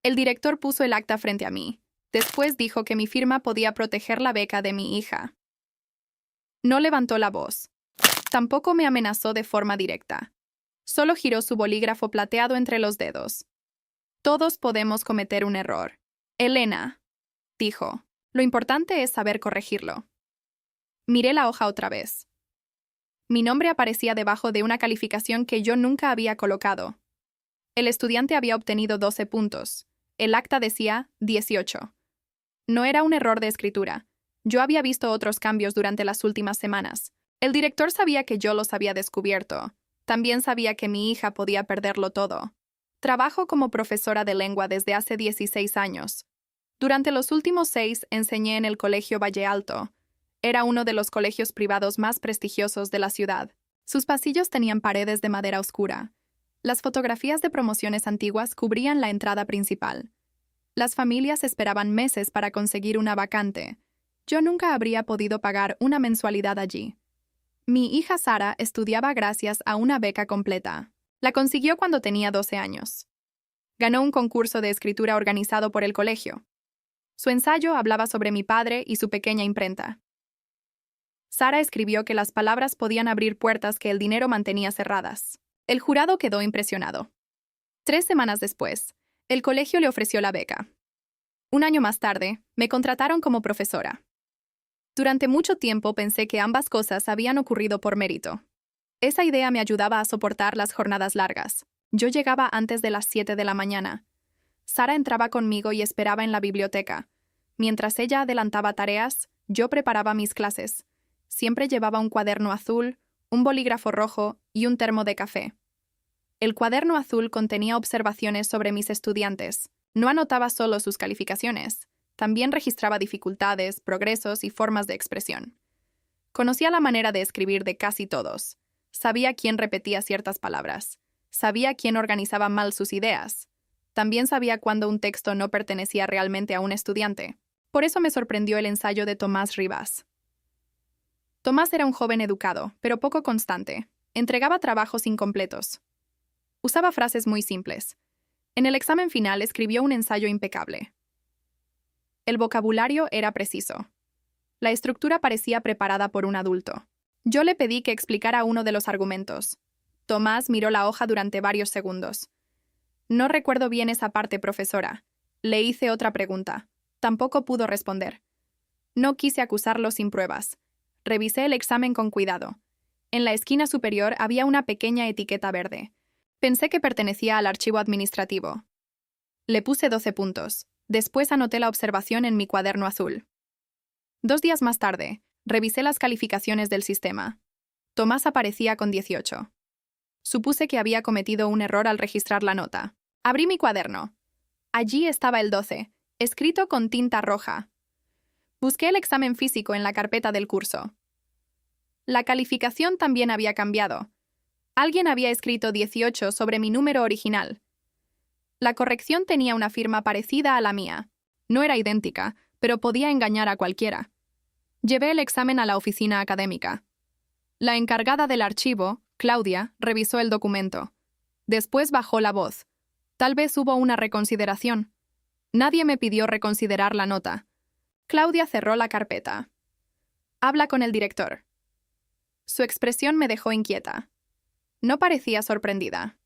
El director puso el acta frente a mí. Después dijo que mi firma podía proteger la beca de mi hija. No levantó la voz. Tampoco me amenazó de forma directa. Solo giró su bolígrafo plateado entre los dedos. Todos podemos cometer un error. Elena, dijo. Lo importante es saber corregirlo. Miré la hoja otra vez. Mi nombre aparecía debajo de una calificación que yo nunca había colocado. El estudiante había obtenido 12 puntos. El acta decía 18. No era un error de escritura. Yo había visto otros cambios durante las últimas semanas. El director sabía que yo los había descubierto. También sabía que mi hija podía perderlo todo. Trabajo como profesora de lengua desde hace 16 años. Durante los últimos 6 enseñé en el Colegio Valle Alto. Era uno de los colegios privados más prestigiosos de la ciudad. Sus pasillos tenían paredes de madera oscura. Las fotografías de promociones antiguas cubrían la entrada principal. Las familias esperaban meses para conseguir una vacante. Yo nunca habría podido pagar una mensualidad allí. Mi hija Sara estudiaba gracias a una beca completa. La consiguió cuando tenía 12 años. Ganó un concurso de escritura organizado por el colegio. Su ensayo hablaba sobre mi padre y su pequeña imprenta. Sara escribió que las palabras podían abrir puertas que el dinero mantenía cerradas. El jurado quedó impresionado. 3 semanas después, el colegio le ofreció la beca. Un año más tarde, me contrataron como profesora. Durante mucho tiempo pensé que ambas cosas habían ocurrido por mérito. Esa idea me ayudaba a soportar las jornadas largas. Yo llegaba antes de las 7 de la mañana. Sara entraba conmigo y esperaba en la biblioteca. Mientras ella adelantaba tareas, yo preparaba mis clases. Siempre llevaba un cuaderno azul, un bolígrafo rojo y un termo de café. El cuaderno azul contenía observaciones sobre mis estudiantes. No anotaba solo sus calificaciones, también registraba dificultades, progresos y formas de expresión. Conocía la manera de escribir de casi todos. Sabía quién repetía ciertas palabras. Sabía quién organizaba mal sus ideas. También sabía cuándo un texto no pertenecía realmente a un estudiante. Por eso me sorprendió el ensayo de Tomás Rivas. Tomás era un joven educado, pero poco constante. Entregaba trabajos incompletos. Usaba frases muy simples. En el examen final escribió un ensayo impecable. El vocabulario era preciso. La estructura parecía preparada por un adulto. Yo le pedí que explicara uno de los argumentos. Tomás miró la hoja durante varios segundos. No recuerdo bien esa parte, profesora. Le hice otra pregunta. Tampoco pudo responder. No quise acusarlo sin pruebas. Revisé el examen con cuidado. En la esquina superior había una pequeña etiqueta verde. Pensé que pertenecía al archivo administrativo. Le puse 12 puntos. Después anoté la observación en mi cuaderno azul. 2 días más tarde, revisé las calificaciones del sistema. Tomás aparecía con 18. Supuse que había cometido un error al registrar la nota. Abrí mi cuaderno. Allí estaba el 12, escrito con tinta roja. Busqué el examen físico en la carpeta del curso. La calificación también había cambiado. Alguien había escrito 18 sobre mi número original. La corrección tenía una firma parecida a la mía. No era idéntica, pero podía engañar a cualquiera. Llevé el examen a la oficina académica. La encargada del archivo, Claudia, revisó el documento. Después bajó la voz. Tal vez hubo una reconsideración. Nadie me pidió reconsiderar la nota. Claudia cerró la carpeta. Habla con el director. Su expresión me dejó inquieta. No parecía sorprendida.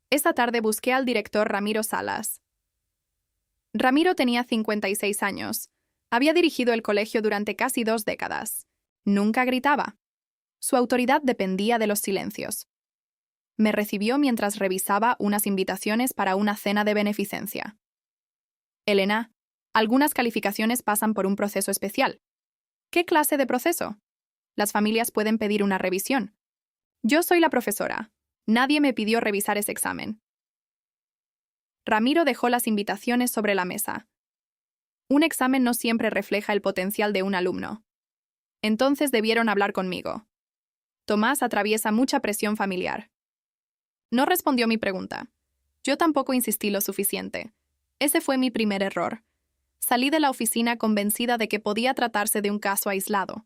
Esa tarde busqué al director Ramiro Salas. Ramiro tenía 56 años. Había dirigido el colegio durante casi 2 décadas. Nunca gritaba. Su autoridad dependía de los silencios. Me recibió mientras revisaba unas invitaciones para una cena de beneficencia. Elena, algunas calificaciones pasan por un proceso especial. ¿Qué clase de proceso? Las familias pueden pedir una revisión. Yo soy la profesora. Nadie me pidió revisar ese examen. Ramiro dejó las invitaciones sobre la mesa. Un examen no siempre refleja el potencial de un alumno. Entonces debieron hablar conmigo. Tomás atraviesa mucha presión familiar. No respondió mi pregunta. Yo tampoco insistí lo suficiente. Ese fue mi primer error. Salí de la oficina convencida de que podía tratarse de un caso aislado.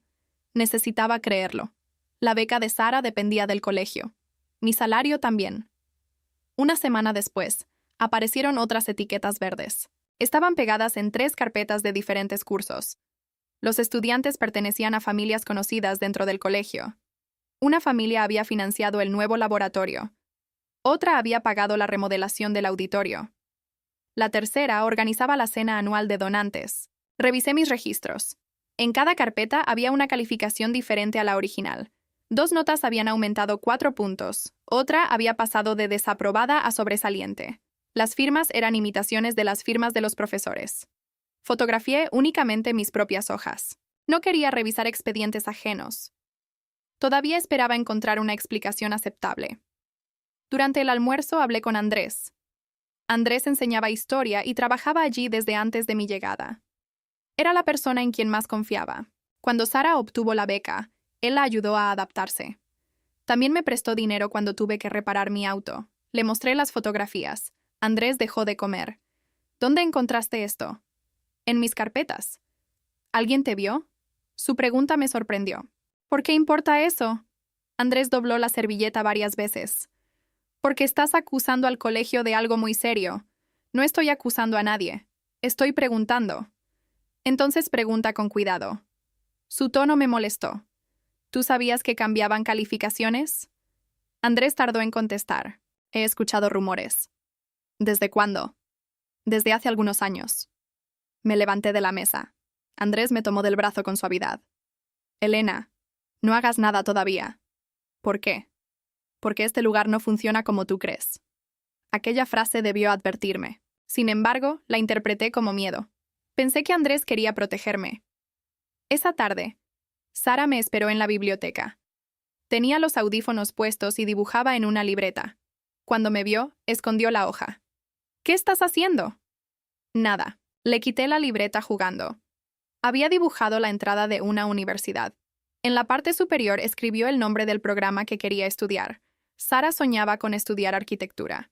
Necesitaba creerlo. La beca de Sara dependía del colegio. Mi salario también. Una semana después, Aparecieron otras etiquetas verdes. Estaban pegadas en 3 carpetas de diferentes cursos. Los estudiantes pertenecían a familias conocidas dentro del colegio. Una familia había financiado el nuevo laboratorio. Otra había pagado la remodelación del auditorio. La tercera organizaba la cena anual de donantes. Revisé mis registros. En cada carpeta había una calificación diferente a la original. 2 notas habían aumentado 4 puntos. Otra había pasado de desaprobada a sobresaliente. Las firmas eran imitaciones de las firmas de los profesores. Fotografié únicamente mis propias hojas. No quería revisar expedientes ajenos. Todavía esperaba encontrar una explicación aceptable. Durante el almuerzo hablé con Andrés. Andrés enseñaba historia y trabajaba allí desde antes de mi llegada. Era la persona en quien más confiaba. Cuando Sara obtuvo la beca, él la ayudó a adaptarse. También me prestó dinero cuando tuve que reparar mi auto. Le mostré las fotografías. Andrés dejó de comer. ¿Dónde encontraste esto? En mis carpetas. ¿Alguien te vio? Su pregunta me sorprendió. ¿Por qué importa eso? Andrés dobló la servilleta varias veces. Porque estás acusando al colegio de algo muy serio. No estoy acusando a nadie. Estoy preguntando. Entonces pregunta con cuidado. Su tono me molestó. ¿Tú sabías que cambiaban calificaciones? Andrés tardó en contestar. He escuchado rumores. ¿Desde cuándo? Desde hace algunos años. Me levanté de la mesa. Andrés me tomó del brazo con suavidad. Elena, no hagas nada todavía. ¿Por qué? Porque este lugar no funciona como tú crees. Aquella frase debió advertirme. Sin embargo, la interpreté como miedo. Pensé que Andrés quería protegerme. Esa tarde, Sara me esperó en la biblioteca. Tenía los audífonos puestos y dibujaba en una libreta. Cuando me vio, escondió la hoja. ¿Qué estás haciendo? Nada. Le quité la libreta jugando. Había dibujado la entrada de una universidad. En la parte superior escribió el nombre del programa que quería estudiar. Sara soñaba con estudiar arquitectura.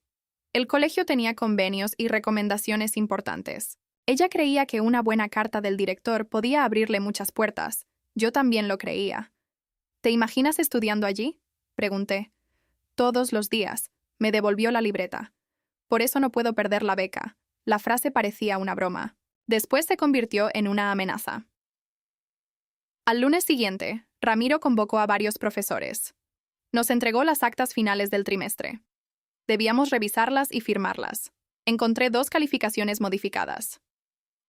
El colegio tenía convenios y recomendaciones importantes. Ella creía que una buena carta del director podía abrirle muchas puertas. Yo también lo creía. ¿Te imaginas estudiando allí? Pregunté. Todos los días. Me devolvió la libreta. Por eso no puedo perder la beca. La frase parecía una broma. Después se convirtió en una amenaza. Al lunes siguiente, Ramiro convocó a varios profesores. Nos entregó las actas finales del trimestre. Debíamos revisarlas y firmarlas. Encontré 2 calificaciones modificadas.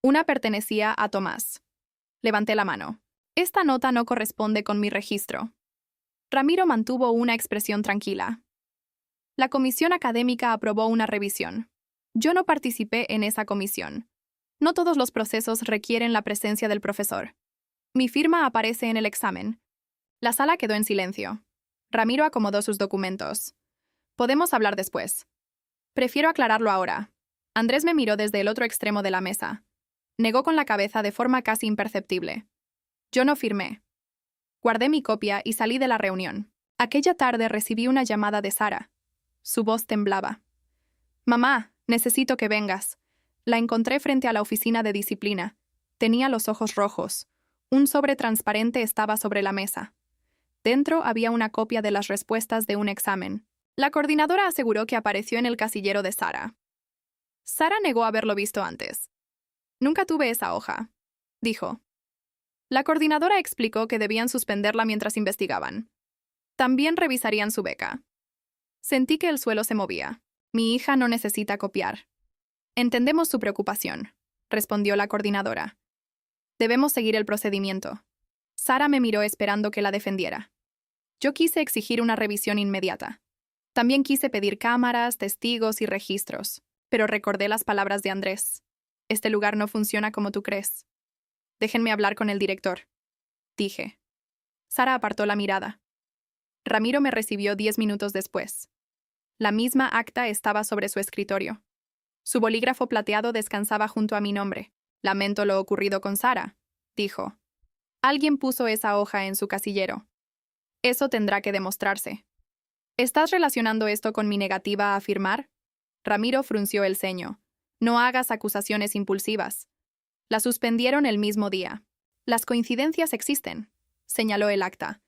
Una pertenecía a Tomás. Levanté la mano. Esta nota no corresponde con mi registro. Ramiro mantuvo una expresión tranquila. La comisión académica aprobó una revisión. Yo no participé en esa comisión. No todos los procesos requieren la presencia del profesor. Mi firma aparece en el examen. La sala quedó en silencio. Ramiro acomodó sus documentos. Podemos hablar después. Prefiero aclararlo ahora. Andrés me miró desde el otro extremo de la mesa. Negó con la cabeza de forma casi imperceptible. Yo no firmé. Guardé mi copia y salí de la reunión. Aquella tarde recibí una llamada de Sara. Su voz temblaba. Mamá, necesito que vengas. La encontré frente a la oficina de disciplina. Tenía los ojos rojos. Un sobre transparente estaba sobre la mesa. Dentro había una copia de las respuestas de un examen. La coordinadora aseguró que apareció en el casillero de Sara. Sara negó haberlo visto antes. Nunca tuve esa hoja, dijo. La coordinadora explicó que debían suspenderla mientras investigaban. También revisarían su beca. Sentí que el suelo se movía. Mi hija no necesita copiar. Entendemos su preocupación, respondió la coordinadora. Debemos seguir el procedimiento. Sara me miró esperando que la defendiera. Yo quise exigir una revisión inmediata. También quise pedir cámaras, testigos y registros, pero recordé las palabras de Andrés. Este lugar no funciona como tú crees. Déjenme hablar con el director, dije. Sara apartó la mirada. Ramiro me recibió 10 minutos después. La misma acta estaba sobre su escritorio. Su bolígrafo plateado descansaba junto a mi nombre. Lamento lo ocurrido con Sara, dijo. Alguien puso esa hoja en su casillero. Eso tendrá que demostrarse. ¿Estás relacionando esto con mi negativa a firmar? Ramiro frunció el ceño. No hagas acusaciones impulsivas. La suspendieron el mismo día. Las coincidencias existen, señaló el acta.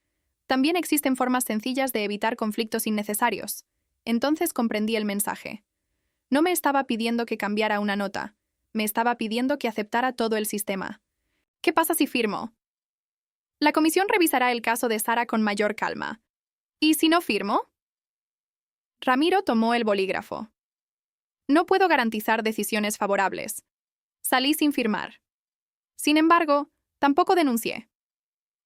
También existen formas sencillas de evitar conflictos innecesarios. Entonces comprendí el mensaje. No me estaba pidiendo que cambiara una nota. Me estaba pidiendo que aceptara todo el sistema. ¿Qué pasa si firmo? La comisión revisará el caso de Sara con mayor calma. ¿Y si no firmo? Ramiro tomó el bolígrafo. No puedo garantizar decisiones favorables. Salí sin firmar. Sin embargo, tampoco denuncié.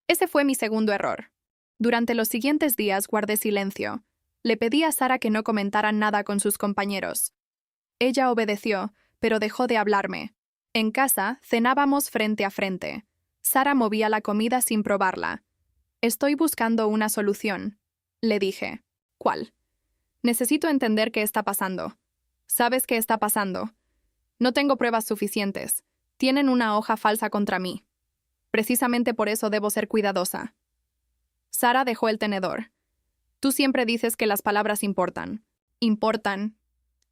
Ese fue mi segundo error. Durante los siguientes días guardé silencio. Le pedí a Sara que no comentara nada con sus compañeros. Ella obedeció, pero dejó de hablarme. En casa, cenábamos frente a frente. Sara movía la comida sin probarla. Estoy buscando una solución, le dije. ¿Cuál? Necesito entender qué está pasando. ¿Sabes qué está pasando? No tengo pruebas suficientes. Tienen una hoja falsa contra mí. Precisamente por eso debo ser cuidadosa. Sara dejó el tenedor. Tú siempre dices que las palabras importan. ¿Importan?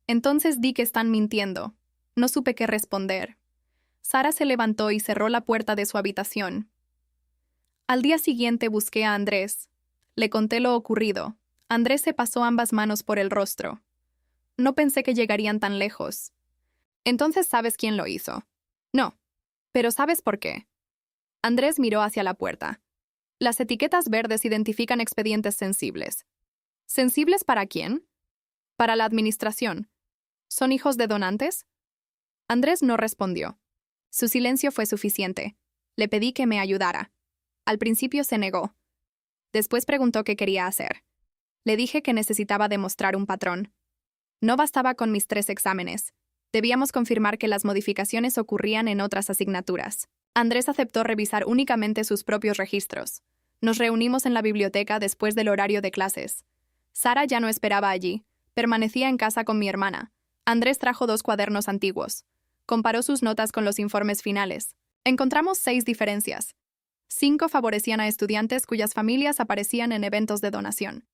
Entonces di que están mintiendo. No supe qué responder. Sara se levantó y cerró la puerta de su habitación. Al día siguiente busqué a Andrés. Le conté lo ocurrido. Andrés se pasó ambas manos por el rostro. No pensé que llegarían tan lejos. Entonces, ¿sabes quién lo hizo? No. Pero ¿sabes por qué? Andrés miró hacia la puerta. Las etiquetas verdes identifican expedientes sensibles. ¿Sensibles para quién? Para la administración. ¿Son hijos de donantes? Andrés no respondió. Su silencio fue suficiente. Le pedí que me ayudara. Al principio se negó. Después preguntó qué quería hacer. Le dije que necesitaba demostrar un patrón. No bastaba con mis 3 exámenes. Debíamos confirmar que las modificaciones ocurrían en otras asignaturas. Andrés aceptó revisar únicamente sus propios registros. Nos reunimos en la biblioteca después del horario de clases. Sara ya no esperaba allí. Permanecía en casa con mi hermana. Andrés trajo 2 cuadernos antiguos. Comparó sus notas con los informes finales. Encontramos 6 diferencias. 5 favorecían a estudiantes cuyas familias aparecían en eventos de donación.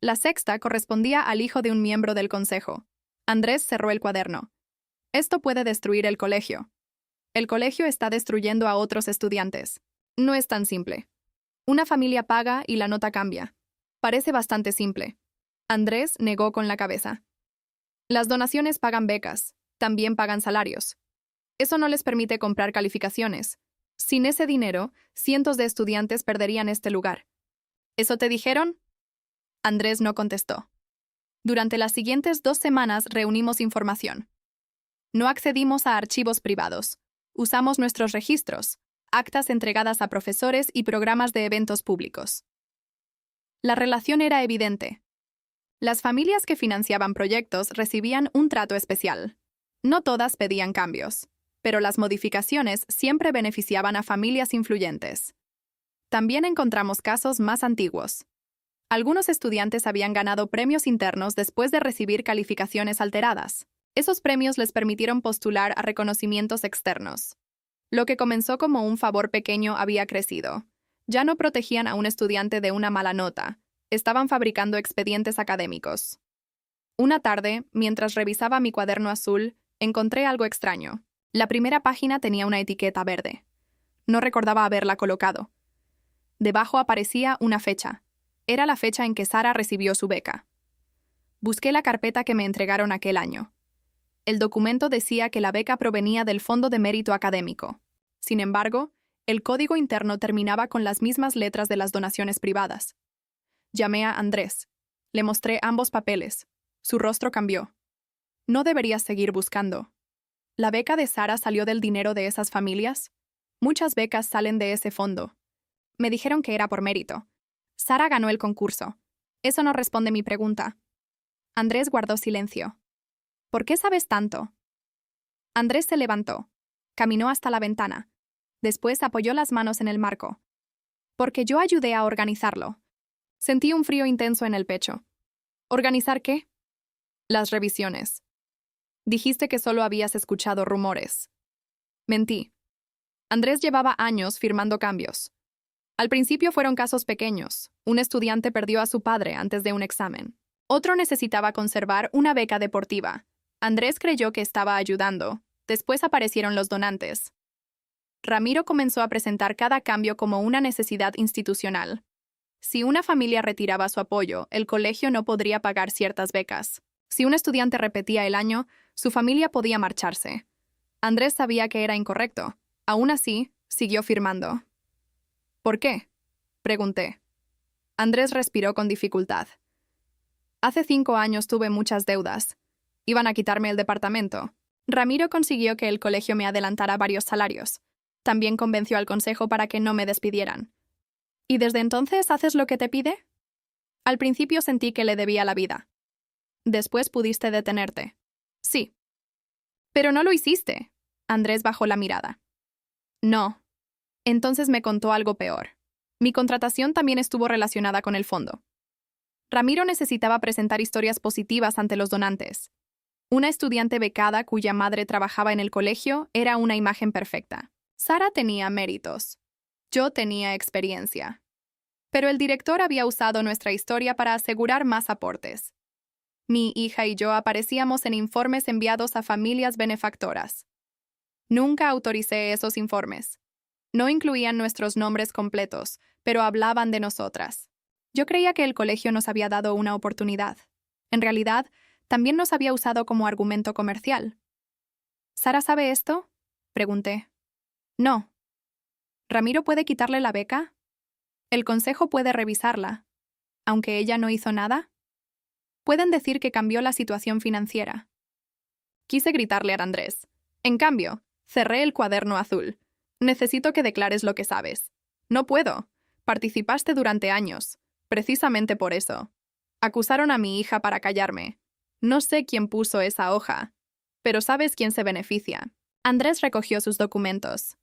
La sexta correspondía al hijo de un miembro del consejo. Andrés cerró el cuaderno. Esto puede destruir el colegio. El colegio está destruyendo a otros estudiantes. No es tan simple. Una familia paga y la nota cambia. Parece bastante simple. Andrés negó con la cabeza. Las donaciones pagan becas, también pagan salarios. Eso no les permite comprar calificaciones. Sin ese dinero, cientos de estudiantes perderían este lugar. ¿Eso te dijeron? Andrés no contestó. Durante las siguientes 2 semanas reunimos información. No accedimos a archivos privados. Usamos nuestros registros, actas entregadas a profesores y programas de eventos públicos. La relación era evidente. Las familias que financiaban proyectos recibían un trato especial. No todas pedían cambios, pero las modificaciones siempre beneficiaban a familias influyentes. También encontramos casos más antiguos. Algunos estudiantes habían ganado premios internos después de recibir calificaciones alteradas. Esos premios les permitieron postular a reconocimientos externos. Lo que comenzó como un favor pequeño había crecido. Ya no protegían a un estudiante de una mala nota. Estaban fabricando expedientes académicos. Una tarde, mientras revisaba mi cuaderno azul, encontré algo extraño. La primera página tenía una etiqueta verde. No recordaba haberla colocado. Debajo aparecía una fecha. Era la fecha en que Sara recibió su beca. Busqué la carpeta que me entregaron aquel año. El documento decía que la beca provenía del Fondo de Mérito Académico. Sin embargo, el código interno terminaba con las mismas letras de las donaciones privadas. Llamé a Andrés. Le mostré ambos papeles. Su rostro cambió. No deberías seguir buscando. ¿La beca de Sara salió del dinero de esas familias? Muchas becas salen de ese fondo. Me dijeron que era por mérito. Sara ganó el concurso. Eso no responde mi pregunta. Andrés guardó silencio. ¿Por qué sabes tanto? Andrés se levantó. Caminó hasta la ventana. Después apoyó las manos en el marco. Porque yo ayudé a organizarlo. Sentí un frío intenso en el pecho. ¿Organizar qué? Las revisiones. Dijiste que solo habías escuchado rumores. Mentí. Andrés llevaba años firmando cambios. Al principio fueron casos pequeños. Un estudiante perdió a su padre antes de un examen. Otro necesitaba conservar una beca deportiva. Andrés creyó que estaba ayudando. Después aparecieron los donantes. Ramiro comenzó a presentar cada cambio como una necesidad institucional. Si una familia retiraba su apoyo, el colegio no podría pagar ciertas becas. Si un estudiante repetía el año, su familia podía marcharse. Andrés sabía que era incorrecto. Aún así, siguió firmando. ¿Por qué?, pregunté. Andrés respiró con dificultad. Hace 5 años tuve muchas deudas. Iban a quitarme el departamento. Ramiro consiguió que el colegio me adelantara varios salarios. También convenció al consejo para que no me despidieran. ¿Y desde entonces haces lo que te pide? Al principio sentí que le debía la vida. Después pudiste detenerte. Sí. Pero no lo hiciste. Andrés bajó la mirada. No. Entonces me contó algo peor. Mi contratación también estuvo relacionada con el fondo. Ramiro necesitaba presentar historias positivas ante los donantes. Una estudiante becada cuya madre trabajaba en el colegio era una imagen perfecta. Sara tenía méritos. Yo tenía experiencia. Pero el director había usado nuestra historia para asegurar más aportes. Mi hija y yo aparecíamos en informes enviados a familias benefactoras. Nunca autoricé esos informes. No incluían nuestros nombres completos, pero hablaban de nosotras. Yo creía que el colegio nos había dado una oportunidad. En realidad, también nos había usado como argumento comercial. ¿Sara sabe esto?, pregunté. No. ¿Ramiro puede quitarle la beca? El consejo puede revisarla. Aunque ella no hizo nada. Pueden decir que cambió la situación financiera. Quise gritarle a Andrés. En cambio, cerré el cuaderno azul. Necesito que declares lo que sabes. No puedo. Participaste durante años. Precisamente por eso. Acusaron a mi hija para callarme. No sé quién puso esa hoja, pero sabes quién se beneficia. Andrés recogió sus documentos.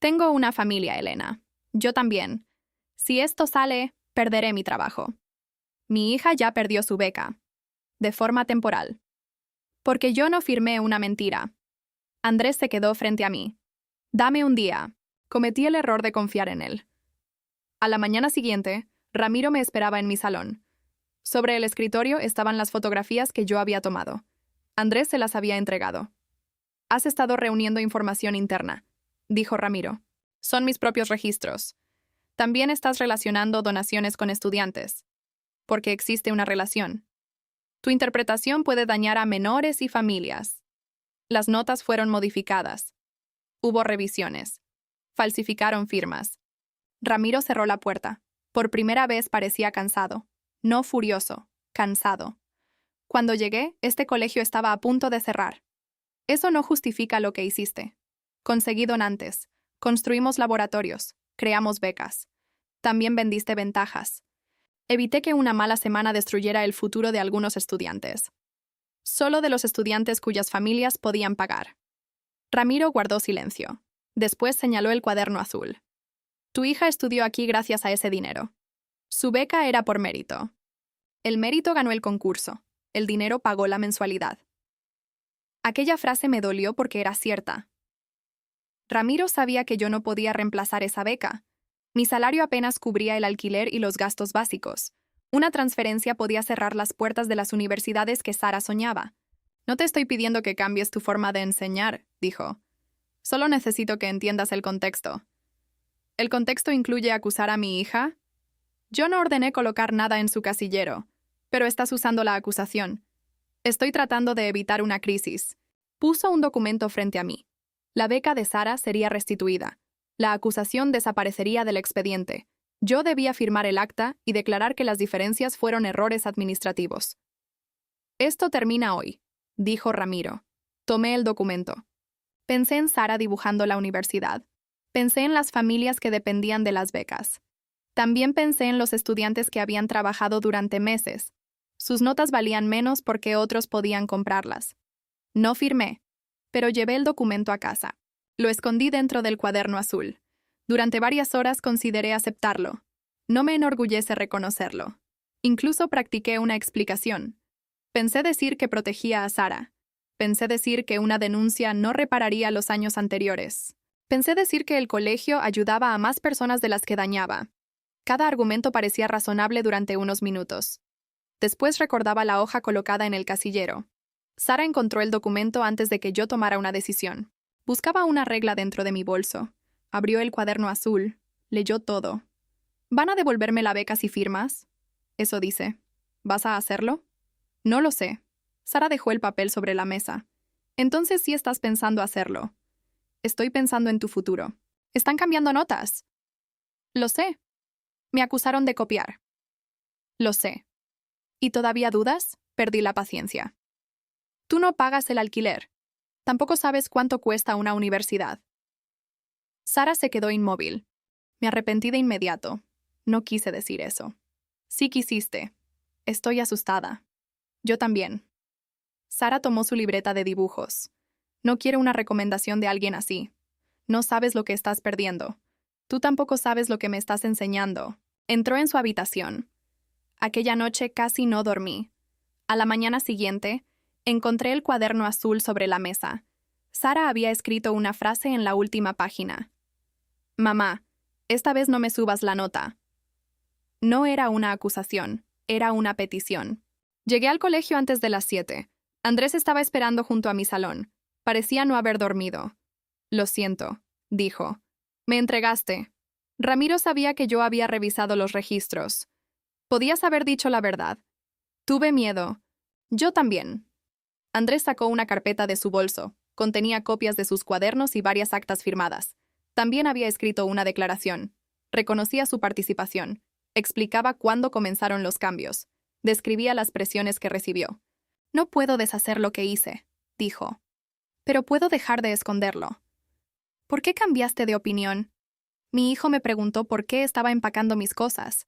Tengo una familia, Elena. Yo también. Si esto sale, perderé mi trabajo. Mi hija ya perdió su beca. De forma temporal. Porque yo no firmé una mentira. Andrés se quedó frente a mí. Dame un día. Cometí el error de confiar en él. A la mañana siguiente, Ramiro me esperaba en mi salón. Sobre el escritorio estaban las fotografías que yo había tomado. Andrés se las había entregado. Has estado reuniendo información interna, dijo Ramiro. Son mis propios registros. También estás relacionando donaciones con estudiantes. Porque existe una relación. Tu interpretación puede dañar a menores y familias. Las notas fueron modificadas. Hubo revisiones. Falsificaron firmas. Ramiro cerró la puerta. Por primera vez parecía cansado. No furioso, cansado. Cuando llegué, este colegio estaba a punto de cerrar. Eso no justifica lo que hiciste. Conseguí donantes. Construimos laboratorios. Creamos becas. También vendiste ventajas. Evité que una mala semana destruyera el futuro de algunos estudiantes. Solo de los estudiantes cuyas familias podían pagar. Ramiro guardó silencio. Después señaló el cuaderno azul. Tu hija estudió aquí gracias a ese dinero. Su beca era por mérito. El mérito ganó el concurso. El dinero pagó la mensualidad. Aquella frase me dolió porque era cierta. Ramiro sabía que yo no podía reemplazar esa beca. Mi salario apenas cubría el alquiler y los gastos básicos. Una transferencia podía cerrar las puertas de las universidades que Sara soñaba. No te estoy pidiendo que cambies tu forma de enseñar, dijo. Solo necesito que entiendas el contexto. ¿El contexto incluye acusar a mi hija? Yo no ordené colocar nada en su casillero, pero estás usando la acusación. Estoy tratando de evitar una crisis. Puso un documento frente a mí. La beca de Sara sería restituida. La acusación desaparecería del expediente. Yo debía firmar el acta y declarar que las diferencias fueron errores administrativos. Esto termina hoy, dijo Ramiro. Tomé el documento. Pensé en Sara dibujando la universidad. Pensé en las familias que dependían de las becas. También pensé en los estudiantes que habían trabajado durante meses. Sus notas valían menos porque otros podían comprarlas. No firmé, pero llevé el documento a casa. Lo escondí dentro del cuaderno azul. Durante varias horas consideré aceptarlo. No me enorgullece reconocerlo. Incluso practiqué una explicación. Pensé decir que protegía a Sara. Pensé decir que una denuncia no repararía los años anteriores. Pensé decir que el colegio ayudaba a más personas de las que dañaba. Cada argumento parecía razonable durante unos minutos. Después recordaba la hoja colocada en el casillero. Sara encontró el documento antes de que yo tomara una decisión. Buscaba una regla dentro de mi bolso. Abrió el cuaderno azul. Leyó todo. ¿Van a devolverme la beca si firmas? Eso dice. ¿Vas a hacerlo? No lo sé. Sara dejó el papel sobre la mesa. Entonces sí estás pensando hacerlo. Estoy pensando en tu futuro. Están cambiando notas. Lo sé. Me acusaron de copiar. Lo sé. ¿Y todavía dudas? Perdí la paciencia. Tú no pagas el alquiler. Tampoco sabes cuánto cuesta una universidad. Sara se quedó inmóvil. Me arrepentí de inmediato. No quise decir eso. Sí quisiste. Estoy asustada. Yo también. Sara tomó su libreta de dibujos. No quiero una recomendación de alguien así. No sabes lo que estás perdiendo. Tú tampoco sabes lo que me estás enseñando. Entró en su habitación. Aquella noche casi no dormí. A la mañana siguiente, encontré el cuaderno azul sobre la mesa. Sara había escrito una frase en la última página. Mamá, esta vez no me subas la nota. No era una acusación, era una petición. Llegué al colegio antes de las 7. Andrés estaba esperando junto a mi salón. Parecía no haber dormido. Lo siento, dijo. Me entregaste. Ramiro sabía que yo había revisado los registros. Podías haber dicho la verdad. Tuve miedo. Yo también. Andrés sacó una carpeta de su bolso. Contenía copias de sus cuadernos y varias actas firmadas. También había escrito una declaración. Reconocía su participación. Explicaba cuándo comenzaron los cambios. Describía las presiones que recibió. No puedo deshacer lo que hice, dijo. Pero puedo dejar de esconderlo. ¿Por qué cambiaste de opinión? Mi hijo me preguntó por qué estaba empacando mis cosas.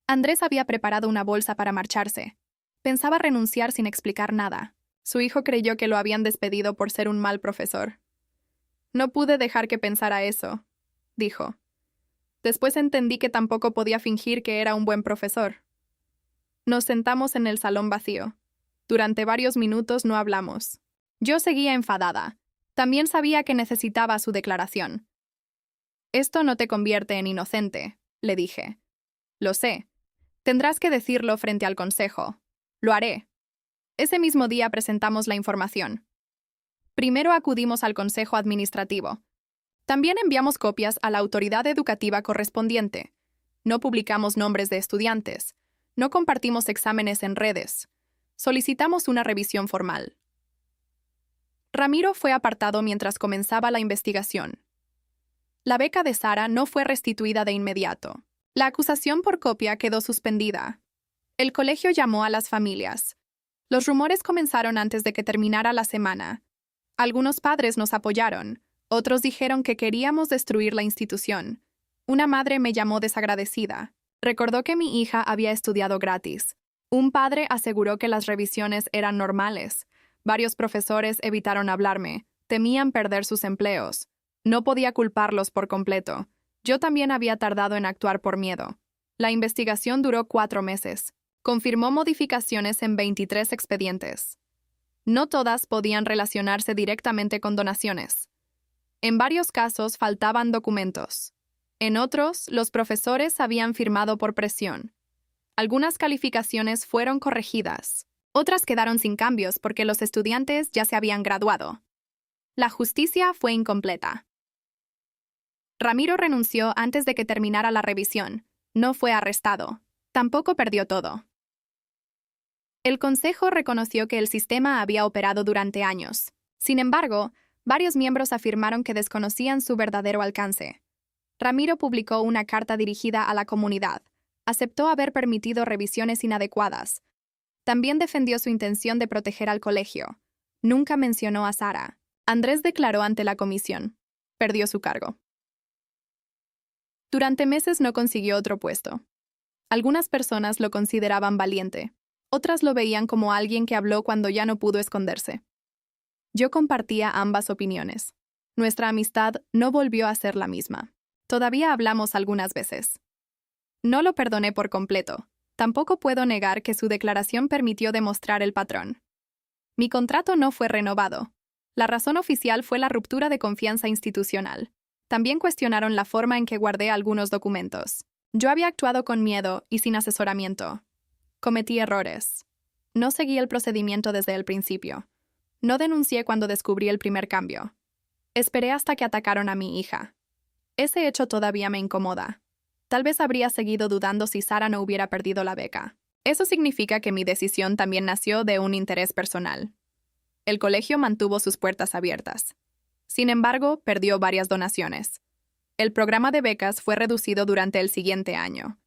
Andrés había preparado una bolsa para marcharse. Pensaba renunciar sin explicar nada. Su hijo creyó que lo habían despedido por ser un mal profesor. No pude dejar que pensara eso, dijo. Después entendí que tampoco podía fingir que era un buen profesor. Nos sentamos en el salón vacío. Durante varios minutos no hablamos. Yo seguía enfadada. También sabía que necesitaba su declaración. Esto no te convierte en inocente, le dije. Lo sé. Tendrás que decirlo frente al consejo. Lo haré. Ese mismo día presentamos la información. Primero acudimos al consejo administrativo. También enviamos copias a la autoridad educativa correspondiente. No publicamos nombres de estudiantes. No compartimos exámenes en redes. Solicitamos una revisión formal. Ramiro fue apartado mientras comenzaba la investigación. La beca de Sara no fue restituida de inmediato. La acusación por copia quedó suspendida. El colegio llamó a las familias. Los rumores comenzaron antes de que terminara la semana. Algunos padres nos apoyaron. Otros dijeron que queríamos destruir la institución. Una madre me llamó desagradecida. Recordó que mi hija había estudiado gratis. Un padre aseguró que las revisiones eran normales. Varios profesores evitaron hablarme. Temían perder sus empleos. No podía culparlos por completo. Yo también había tardado en actuar por miedo. La investigación duró 4 meses. Confirmó modificaciones en 23 expedientes. No todas podían relacionarse directamente con donaciones. En varios casos faltaban documentos. En otros, los profesores habían firmado por presión. Algunas calificaciones fueron corregidas. Otras quedaron sin cambios porque los estudiantes ya se habían graduado. La justicia fue incompleta. Ramiro renunció antes de que terminara la revisión. No fue arrestado. Tampoco perdió todo. El consejo reconoció que el sistema había operado durante años. Sin embargo, varios miembros afirmaron que desconocían su verdadero alcance. Ramiro publicó una carta dirigida a la comunidad. Aceptó haber permitido revisiones inadecuadas. También defendió su intención de proteger al colegio. Nunca mencionó a Sara. Andrés declaró ante la comisión. Perdió su cargo. Durante meses no consiguió otro puesto. Algunas personas lo consideraban valiente. Otras lo veían como alguien que habló cuando ya no pudo esconderse. Yo compartía ambas opiniones. Nuestra amistad no volvió a ser la misma. Todavía hablamos algunas veces. No lo perdoné por completo. Tampoco puedo negar que su declaración permitió demostrar el patrón. Mi contrato no fue renovado. La razón oficial fue la ruptura de confianza institucional. También cuestionaron la forma en que guardé algunos documentos. Yo había actuado con miedo y sin asesoramiento. Cometí errores. No seguí el procedimiento desde el principio. No denuncié cuando descubrí el primer cambio. Esperé hasta que atacaron a mi hija. Ese hecho todavía me incomoda. Tal vez habría seguido dudando si Sara no hubiera perdido la beca. Eso significa que mi decisión también nació de un interés personal. El colegio mantuvo sus puertas abiertas. Sin embargo, perdió varias donaciones. El programa de becas fue reducido durante el siguiente año.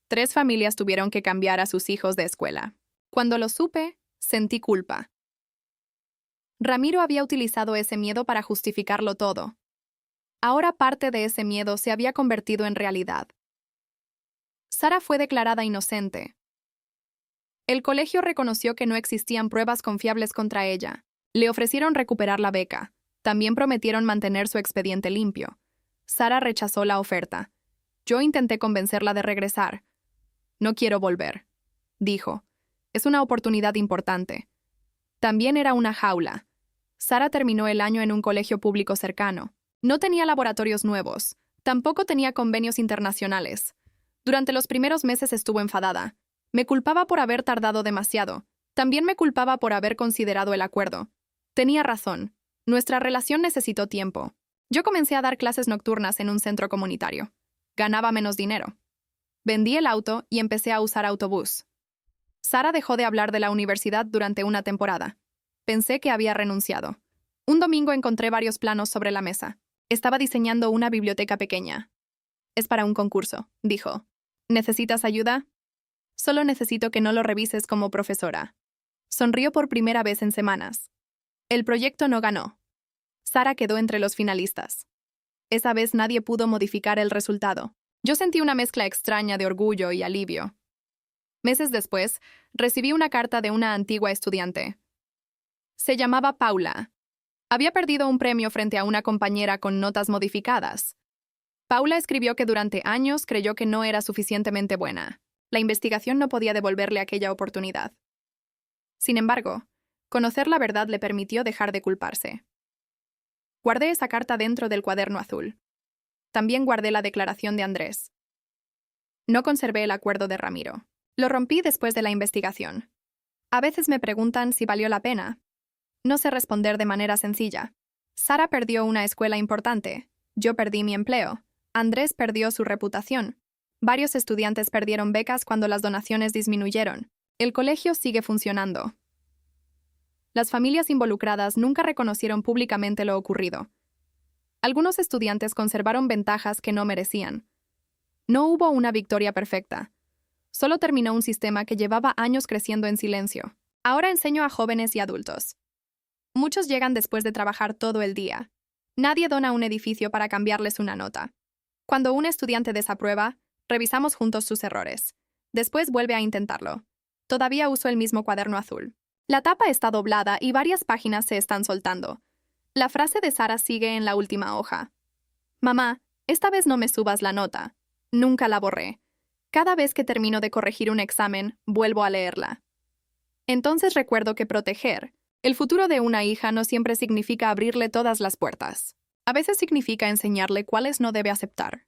3 familias tuvieron que cambiar a sus hijos de escuela. Cuando lo supe, sentí culpa. Ramiro había utilizado ese miedo para justificarlo todo. Ahora parte de ese miedo se había convertido en realidad. Sara fue declarada inocente. El colegio reconoció que no existían pruebas confiables contra ella. Le ofrecieron recuperar la beca. También prometieron mantener su expediente limpio. Sara rechazó la oferta. Yo intenté convencerla de regresar. No quiero volver, dijo. Es una oportunidad importante. También era una jaula. Sara terminó el año en un colegio público cercano. No tenía laboratorios nuevos. Tampoco tenía convenios internacionales. Durante los primeros meses estuvo enfadada. Me culpaba por haber tardado demasiado. También me culpaba por haber considerado el acuerdo. Tenía razón. Nuestra relación necesitó tiempo. Yo comencé a dar clases nocturnas en un centro comunitario. Ganaba menos dinero. Vendí el auto y empecé a usar autobús. Sara dejó de hablar de la universidad durante una temporada. Pensé que había renunciado. Un domingo encontré varios planos sobre la mesa. Estaba diseñando una biblioteca pequeña. Es para un concurso, dijo. ¿Necesitas ayuda? Solo necesito que no lo revises como profesora. Sonrió por primera vez en semanas. El proyecto no ganó. Sara quedó entre los finalistas. Esa vez nadie pudo modificar el resultado. Yo sentí una mezcla extraña de orgullo y alivio. Meses después, recibí una carta de una antigua estudiante. Se llamaba Paula. Había perdido un premio frente a una compañera con notas modificadas. Paula escribió que durante años creyó que no era suficientemente buena. La investigación no podía devolverle aquella oportunidad. Sin embargo, conocer la verdad le permitió dejar de culparse. Guardé esa carta dentro del cuaderno azul. También guardé la declaración de Andrés. No conservé el acuerdo de Ramiro. Lo rompí después de la investigación. A veces me preguntan si valió la pena. No sé responder de manera sencilla. Sara perdió una escuela importante. Yo perdí mi empleo. Andrés perdió su reputación. Varios estudiantes perdieron becas cuando las donaciones disminuyeron. El colegio sigue funcionando. Las familias involucradas nunca reconocieron públicamente lo ocurrido. Algunos estudiantes conservaron ventajas que no merecían. No hubo una victoria perfecta. Solo terminó un sistema que llevaba años creciendo en silencio. Ahora enseño a jóvenes y adultos. Muchos llegan después de trabajar todo el día. Nadie dona un edificio para cambiarles una nota. Cuando un estudiante desaprueba, revisamos juntos sus errores. Después vuelve a intentarlo. Todavía uso el mismo cuaderno azul. La tapa está doblada y varias páginas se están soltando. La frase de Sara sigue en la última hoja. Mamá, esta vez no me subas la nota. Nunca la borré. Cada vez que termino de corregir un examen, vuelvo a leerla. Entonces recuerdo que proteger el futuro de una hija no siempre significa abrirle todas las puertas. A veces significa enseñarle cuáles no debe aceptar.